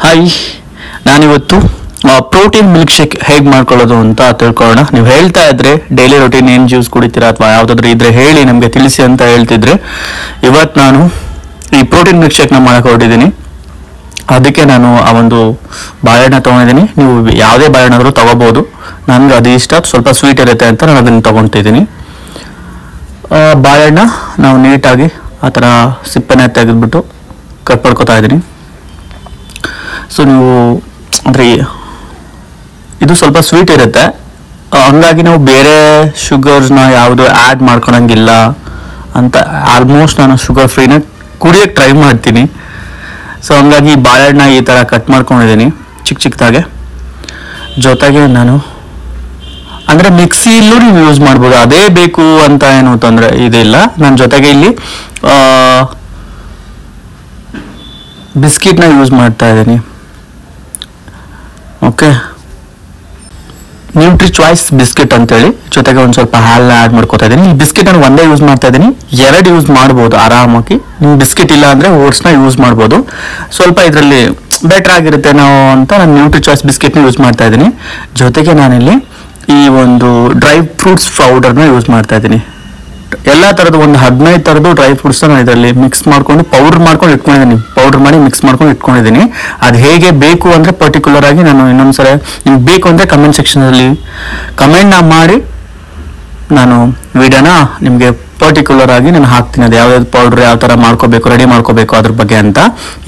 Hi, ನಾನಿವತ್ತು protein milk shake ಹೇಗೆ ಮಾಡ್ಕೊಳ್ಳೋದು ಅಂತ ತಿಳ್ಕೊಳ್ಳೋಣ. ನೀವು ಹೇಳ್ತಾ ಇದ್ರೆ ಡೈಲಿ ರೊಟೀನ್ ಏನು ಜ್ಯೂಸ್ ಕುಡಿತೀರಾ ಅಥವಾ ಯಾವುದಾದ್ರೂ ಇದ್ರೆ ಹೇಳಿ ನಮಗೆ ತಿಳಿಸಿ ಅಂತ ಹೇಳ್ತಿದ್ರೆ, ಇವತ್ತು ನಾನು ಈ ಪ್ರೋಟೀನ್ ಮಿಲ್ಕ್ ಶೇಕ್ನ ಮಾಡಕ್ಕೆ ಹೊರಟಿದ್ದೀನಿ. ಅದಕ್ಕೆ ನಾನು ಆ ಒಂದು ಬಾಳೆಹಣ್ಣು ತೊಗೊಂಡಿದ್ದೀನಿ. ನೀವು ಯಾವುದೇ ಬಾಳೆಹಣ್ಣಾದರೂ ತೊಗೋಬೋದು. ನನಗೆ ಅದು ಇಷ್ಟ, ಸ್ವಲ್ಪ ಸ್ವೀಟ್ ಇರುತ್ತೆ ಅಂತ ನಾನು ಅದನ್ನು ತೊಗೊತಿದ್ದೀನಿ. ಬಾಳೆಹಣ್ಣ ನಾವು ನೀಟಾಗಿ ಆ ಥರ ಸಿಪ್ಪೆನ ತೆಗೆದುಬಿಟ್ಟು ಕಟ್ ಮಾಡ್ಕೊತಾ ಇದ್ದೀನಿ. ಸೊ ನೀವು ಅಂದರೆ ಇದು ಸ್ವಲ್ಪ ಸ್ವೀಟ್ ಇರುತ್ತೆ, ಹಂಗಾಗಿ ನಾವು ಬೇರೆ ಶುಗರ್ಸ್ನ ಯಾವುದು ಆ್ಯಡ್ ಮಾಡ್ಕೊಳಂಗಿಲ್ಲ ಅಂತ ಆಲ್ಮೋಸ್ಟ್ ನಾನು ಶುಗರ್ ಫ್ರೀನ ಕುಡಿಯೋಕ್ಕೆ ಟ್ರೈ ಮಾಡ್ತೀನಿ. ಸೊ ಹಂಗಾಗಿ ಬಾಳೆಹಣ್ಣ ಈ ಥರ ಕಟ್ ಮಾಡ್ಕೊಂಡಿದ್ದೀನಿ ಚಿಕ್ಕ ಚಿಕ್ಕದಾಗೆ. ಜೊತೆಗೆ ನಾನು ಅಂದರೆ ಮಿಕ್ಸಿಯಲ್ಲೂ ನೀವು ಯೂಸ್ ಮಾಡ್ಬೋದು, ಅದೇ ಬೇಕು ಅಂತ ಏನು ತೊಂದರೆ ಇದಿಲ್ಲ. ನನ್ನ ಜೊತೆಗೆ ಇಲ್ಲಿ ಬಿಸ್ಕಿಟ್ನ ಯೂಸ್ ಮಾಡ್ತಾ ಇದ್ದೀನಿ. ಓಕೆ, ನ್ಯೂಟ್ರಿ ಚಾಯ್ಸ್ ಬಿಸ್ಕಿಟ್ ಅಂತೇಳಿ, ಜೊತೆಗೆ ಒಂದು ಸ್ವಲ್ಪ ಹಾಲನ್ನ ಆ್ಯಡ್ ಮಾಡ್ಕೊತಾ ಇದ್ದೀನಿ. ಈ ಬಿಸ್ಕಿಟ್ ನಾನು ಒಂದೇ ಯೂಸ್ ಮಾಡ್ತಾ ಇದ್ದೀನಿ, ಎರಡು ಯೂಸ್ ಮಾಡ್ಬೋದು ಆರಾಮಾಗಿ. ನಿಮ್ಮ ಬಿಸ್ಕಿಟ್ ಇಲ್ಲ ಅಂದರೆ ಓಟ್ಸ್ನ ಯೂಸ್ ಮಾಡ್ಬೋದು, ಸ್ವಲ್ಪ ಇದರಲ್ಲಿ ಬೆಟರ್ ಆಗಿರುತ್ತೆ ನಾವು ಅಂತ ನಾನು ನ್ಯೂಟ್ರಿ ಚಾಯ್ಸ್ ಬಿಸ್ಕಿಟ್ನ ಯೂಸ್ ಮಾಡ್ತಾ ಇದ್ದೀನಿ. ಜೊತೆಗೆ ನಾನಿಲ್ಲಿ ಈ ಒಂದು ಡ್ರೈ ಫ್ರೂಟ್ಸ್ ಪೌಡರ್ನ ಯೂಸ್ ಮಾಡ್ತಾ ಇದ್ದೀನಿ. ಎಲ್ಲ ಥರದ್ದು ಒಂದು 15 ಥರದ್ದು ಡ್ರೈ ಫ್ರೂಟ್ಸ್ನ ನಾನು ಇದರಲ್ಲಿ ಮಿಕ್ಸ್ ಮಾಡ್ಕೊಂಡು ಪೌಡರ್ ಮಾಡ್ಕೊಂಡು ಇಟ್ಕೊಂಡಿದ್ದೀನಿ. ಪೌಡರ್ ಮಾಡಿ ಮಿಕ್ಸ್ ಮಾಡ್ಕೊಂಡು ಇಟ್ಕೊಂಡಿದ್ದೀನಿ. ಅದು ಹೇಗೆ ಬೇಕು ಅಂದರೆ ಪರ್ಟಿಕ್ಯುಲರ್ ಆಗಿ ನಾನು ಇನ್ನೊಂದ್ಸಲ ನಿಮ್ಗೆ ಬೇಕು ಅಂದರೆ ಕಮೆಂಟ್ ಸೆಕ್ಷನಲ್ಲಿ ಕಮೆಂಟ್ನ ಮಾಡಿ ನಾನು ವಿಡಿಯೋನ ನಿಮಗೆ ಪರ್ಟಿಕ್ಯುಲರ್ ಆಗಿ ನಾನು ಹಾಕ್ತೀನಿ. ಅದು ಯಾವ್ಯಾವ್ದು ಪೌಡ್ರ್ ಯಾವ ಥರ ಮಾಡ್ಕೋಬೇಕು, ರೆಡಿ ಮಾಡ್ಕೋಬೇಕು ಅದ್ರ ಬಗ್ಗೆ ಅಂತ.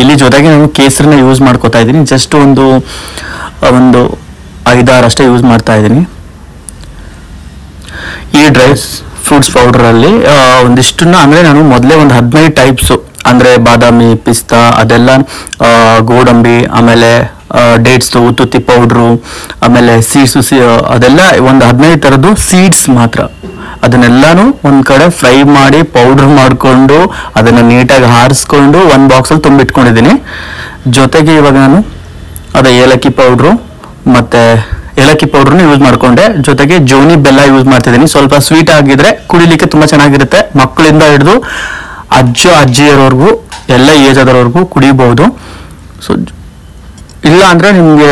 ಇಲ್ಲಿ ಜೊತೆಗೆ ನಾನು ಕೇಸರಿನ ಯೂಸ್ ಮಾಡ್ಕೋತಾ ಇದ್ದೀನಿ. ಜಸ್ಟ್ ಒಂದು 5-6 ಅಷ್ಟೇ ಯೂಸ್ ಮಾಡ್ತಾ ಇದ್ದೀನಿ. ಈ ಡ್ರೈ ಫ್ರೂಟ್ಸ್ ಪೌಡರಲ್ಲಿ ಒಂದಿಷ್ಟನ್ನ ಅಂದರೆ ನಾನು ಮೊದಲೇ ಒಂದು 15 ಟೈಪ್ಸು ಅಂದರೆ ಬಾದಾಮಿ, ಪಿಸ್ತಾ, ಅದೆಲ್ಲ ಗೋಡಂಬಿ, ಆಮೇಲೆ ಡೇಟ್ಸು, ಉತ್ತುತ್ತಿ ಪೌಡ್ರು, ಆಮೇಲೆ ಸೀಡ್ಸು, ಅದೆಲ್ಲ ಒಂದು 15 ಥರದ್ದು ಸೀಡ್ಸ್ ಮಾತ್ರ. ಅದನ್ನೆಲ್ಲನೂ ಒಂದು ಕಡೆ ಫ್ರೈ ಮಾಡಿ ಪೌಡ್ರ್ ಮಾಡಿಕೊಂಡು ಅದನ್ನು ನೀಟಾಗಿ ಹಾರಿಸ್ಕೊಂಡು ಒಂದು ಬಾಕ್ಸಲ್ಲಿ ತುಂಬಿಟ್ಕೊಂಡಿದ್ದೀನಿ. ಜೊತೆಗೆ ಇವಾಗ ನಾನು ಅದೇ ಏಲಕ್ಕಿ ಪೌಡ್ರು ಮತ್ತು ಏಲಕ್ಕಿ ಪೌಡ್ರನ್ನ ಯೂಸ್ ಮಾಡಿಕೊಂಡೆ. ಜೊತೆಗೆ ಜೋನಿ ಬೆಲ್ಲ ಯೂಸ್ ಮಾಡ್ತಿದ್ದೀನಿ. ಸ್ವಲ್ಪ ಸ್ವೀಟ್ ಆಗಿದ್ರೆ ಕುಡಿಲಿಕ್ಕೆ ತುಂಬ ಚೆನ್ನಾಗಿರುತ್ತೆ. ಮಕ್ಕಳಿಂದ ಹಿಡಿದು ಅಜ್ಜಿಯರವರೆಗೂ ಎಲ್ಲ ಏಜ್ ಆದವ್ರವರೆಗೂ ಕುಡಿಬಹುದು. ಸೊ ಇಲ್ಲ ಅಂದರೆ ನಿಮಗೆ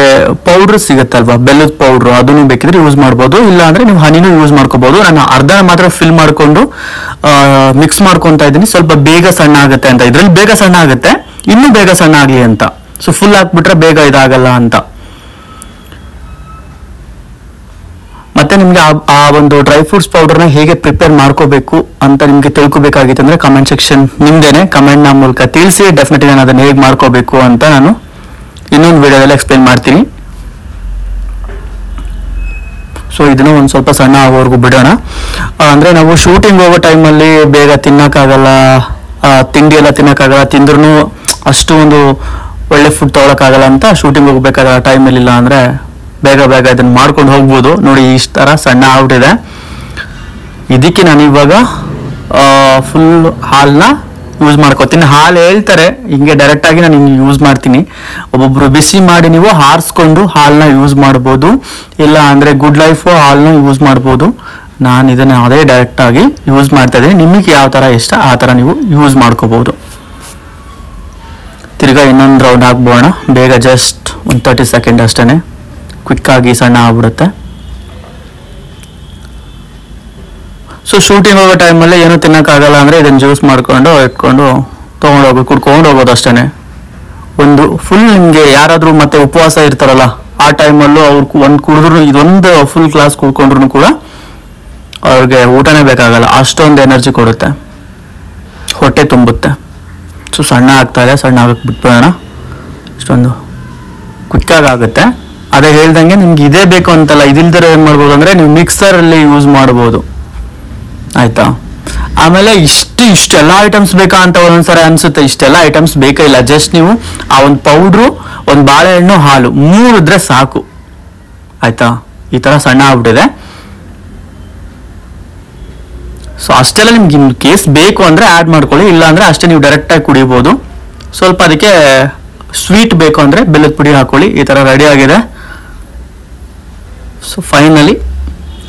ಪೌಡ್ರ್ ಸಿಗುತ್ತಲ್ವಾ, ಬೆಲ್ಲದ ಪೌಡ್ರು, ಅದನ್ನು ಬೇಕಿದ್ರೆ ಯೂಸ್ ಮಾಡ್ಬೋದು. ಇಲ್ಲ ಅಂದರೆ ನೀವು ಹನಿನೂ ಯೂಸ್ ಮಾಡ್ಕೋಬೋದು. ನಾನು ಅರ್ಧ ಮಾತ್ರ ಫಿಲ್ ಮಾಡಿಕೊಂಡು ಮಿಕ್ಸ್ ಮಾಡ್ಕೊತಾ ಇದ್ದೀನಿ. ಸ್ವಲ್ಪ ಬೇಗ ಸಣ್ಣ ಆಗುತ್ತೆ ಅಂತ, ಇದರಲ್ಲಿ ಬೇಗ ಸಣ್ಣ ಆಗುತ್ತೆ, ಇನ್ನೂ ಬೇಗ ಸಣ್ಣ ಆಗಲಿ ಅಂತ. ಸೊ ಫುಲ್ ಹಾಕ್ಬಿಟ್ರೆ ಬೇಗ ಇದಾಗಲ್ಲ ಅಂತ. ಮತ್ತೆ ನಿಮಗೆ ಆ ಒಂದು ಡ್ರೈ ಫ್ರೂಟ್ಸ್ ಪೌಡರ್ನ ಹೇಗೆ ಪ್ರಿಪೇರ್ ಮಾಡ್ಕೋಬೇಕು ಅಂತ ನಿಮಗೆ ತಿಳ್ಕೊಬೇಕಾಗಿತ್ತು ಅಂದರೆ ಕಮೆಂಟ್ ಸೆಕ್ಷನ್ ನಿಮ್ದೇನೆ ಕಮೆಂಟ್ನ ಮೂಲಕ ತಿಳಿಸಿ. ಡೆಫಿನೆಟ್ಲಿ ನಾನು ಅದನ್ನು ಹೇಗೆ ಮಾಡ್ಕೋಬೇಕು ಅಂತ ನಾನು ಇನ್ನೊಂದು ವಿಡಿಯೋದಲ್ಲಿ ಎಕ್ಸ್ಪ್ಲೇನ್ ಮಾಡ್ತೀನಿ. ಸೊ ಇದನ್ನು ಒಂದು ಸ್ವಲ್ಪ ಸಣ್ಣ ಆಗೋವರೆಗೂ ಬಿಡೋಣ. ಅಂದರೆ ನಾವು ಶೂಟಿಂಗ್ ಹೋಗೋ ಟೈಮಲ್ಲಿ ಬೇಗ ತಿನ್ನೋಕ್ಕಾಗಲ್ಲ, ತಿಂಡಿ ಎಲ್ಲ ತಿನ್ನೋಕ್ಕಾಗಲ್ಲ, ತಿಂದ್ರೂ ಅಷ್ಟು ಒಂದು ಒಳ್ಳೆ ಫುಡ್ ತೊಗೊಳಕ್ಕಾಗಲ್ಲ ಅಂತ ಶೂಟಿಂಗ್ ಹೋಗ್ಬೇಕಾಗಲ್ಲ ಟೈಮಲ್ಲಿ. ಇಲ್ಲ ಅಂದರೆ ಬೇಗ ಇದನ್ನು ಮಾಡ್ಕೊಂಡು ಹೋಗ್ಬೋದು. ನೋಡಿ ಇಷ್ಟು ಥರ ಸಣ್ಣ ಆಗ್ಬಿಟ್ಟಿದೆ. ಇದಕ್ಕೆ ನಾನು ಇವಾಗ ಫುಲ್ ಹಾಲನ್ನ ಯೂಸ್ ಮಾಡ್ಕೋತೀನಿ. ಹಾಲು ಹೇಳ್ತಾರೆ ಹಿಂಗೆ ಡೈರೆಕ್ಟಾಗಿ ನಾನು ಹಿಂಗೆ ಯೂಸ್ ಮಾಡ್ತೀನಿ. ಒಬ್ಬೊಬ್ಬರು ಬಿಸಿ ಮಾಡಿ ನೀವು ಹಾರಿಸ್ಕೊಂಡು ಹಾಲನ್ನ ಯೂಸ್ ಮಾಡ್ಬೋದು. ಇಲ್ಲ ಅಂದರೆ ಗುಡ್ ಲೈಫು ಹಾಲನ್ನ ಯೂಸ್ ಮಾಡ್ಬೋದು. ನಾನು ಇದನ್ನು ಅದೇ ಡೈರೆಕ್ಟಾಗಿ ಯೂಸ್ ಮಾಡ್ತಾ ಇದ್ದೀನಿ. ನಿಮಗೆ ಯಾವ ಥರ ಇಷ್ಟ ಆ ಥರ ನೀವು ಯೂಸ್ ಮಾಡ್ಕೋಬೋದು. ತಿರ್ಗಾ ಇನ್ನೊಂದು ರೌಂಡ್ ಹಾಕ್ಬೋಣ ಬೇಗ, ಜಸ್ಟ್ ಒಂದು 30 ಸೆಕೆಂಡ್ ಅಷ್ಟೇ. ಕ್ವಿಕ್ಕಾಗಿ ಸಣ್ಣ ಆಗ್ಬಿಡುತ್ತೆ. ಸೊ ಶೂಟಿಂಗ್ ಹೋಗೋ ಟೈಮಲ್ಲಿ ಏನೂ ತಿನ್ನೋಕ್ಕಾಗಲ್ಲ ಅಂದರೆ ಇದನ್ನು ಜ್ಯೂಸ್ ಮಾಡ್ಕೊಂಡು ಇಟ್ಕೊಂಡು ಕುಡ್ಕೊಂಡು ಹೋಗೋದು ಅಷ್ಟೇ. ಒಂದು ಫುಲ್ ನಿಮಗೆ ಯಾರಾದರೂ ಮತ್ತೆ ಉಪವಾಸ ಇರ್ತಾರಲ್ಲ ಆ ಟೈಮಲ್ಲೂ ಅವ್ರು ಒಂದು ಕುಡಿದ್ರು, ಇದೊಂದು ಫುಲ್ ಗ್ಲಾಸ್ ಕುಡ್ಕೊಂಡ್ರು ಕೂಡ ಅವ್ರಿಗೆ ಊಟನೇ ಬೇಕಾಗಲ್ಲ, ಅಷ್ಟೊಂದು ಎನರ್ಜಿ ಕೊಡುತ್ತೆ, ಹೊಟ್ಟೆ ತುಂಬುತ್ತೆ. ಸೊ ಸಣ್ಣ ಆಗ್ತಾಯಿದೆ, ಸಣ್ಣ ಆಗಕ್ಕೆ ಬಿಟ್ಬಿಡೋಣ. ಇಷ್ಟೊಂದು ಕ್ವಿಕ್ಕಾಗಿ ಆಗುತ್ತೆ. ಅದೇ ಹೇಳ್ದಂಗೆ ನಿಮ್ಗೆ ಇದೇ ಬೇಕು ಅಂತಲ್ಲ, ಇದಿಲ್ದಿರ ಏನು ಮಾಡ್ಬೋದು ಅಂದರೆ ನೀವು ಮಿಕ್ಸರಲ್ಲಿ ಯೂಸ್ ಮಾಡ್ಬೋದು, ಆಯಿತಾ. ಆಮೇಲೆ ಇಷ್ಟೆಲ್ಲ ಐಟಮ್ಸ್ ಬೇಕಾ ಅಂತ ಒಂದೊಂದ್ಸರಿ ಅನಿಸುತ್ತೆ. ಇಷ್ಟೆಲ್ಲ ಐಟಮ್ಸ್ ಬೇಕಾ ಇಲ್ಲ, ಜಸ್ಟ್ ನೀವು ಆ ಒಂದು ಪೌಡ್ರು, ಒಂದು ಬಾಳೆಹಣ್ಣು, ಹಾಲು 3 ಇದ್ರೆ ಸಾಕು, ಆಯಿತಾ. ಈ ಥರ ಸಣ್ಣ ಆಗ್ಬಿಟ್ಟಿದೆ. ಸೊ ಅಷ್ಟೆಲ್ಲ ನಿಮ್ಗೆ ಇನ್ನು ಕೇಸ್ ಬೇಕು ಅಂದರೆ ಆ್ಯಡ್ ಮಾಡ್ಕೊಳ್ಳಿ, ಇಲ್ಲ ಅಂದರೆ ಅಷ್ಟೇ ನೀವು ಡೈರೆಕ್ಟಾಗಿ ಕುಡಿಬೋದು. ಸ್ವಲ್ಪ ಅದಕ್ಕೆ ಸ್ವೀಟ್ ಬೇಕು ಅಂದರೆ ಬೆಲ್ಲದ ಪುಡಿ ಹಾಕೊಳ್ಳಿ. ಈ ಥರ ರೆಡಿ ಆಗಿದೆ. So finally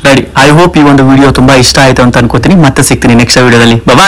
ready. I hope ಈ ಒಂದು ವಿಡಿಯೋ ತುಂಬ ಇಷ್ಟ ಆಯಿತು ಅಂತ ಅನ್ಕೋತೀನಿ. ಮತ್ತೆ ಸಿಗ್ತೀನಿ ನೆಕ್ಸ್ಟ್ ವಿಡಿಯೋದಲ್ಲಿ. ಬಾಯ್.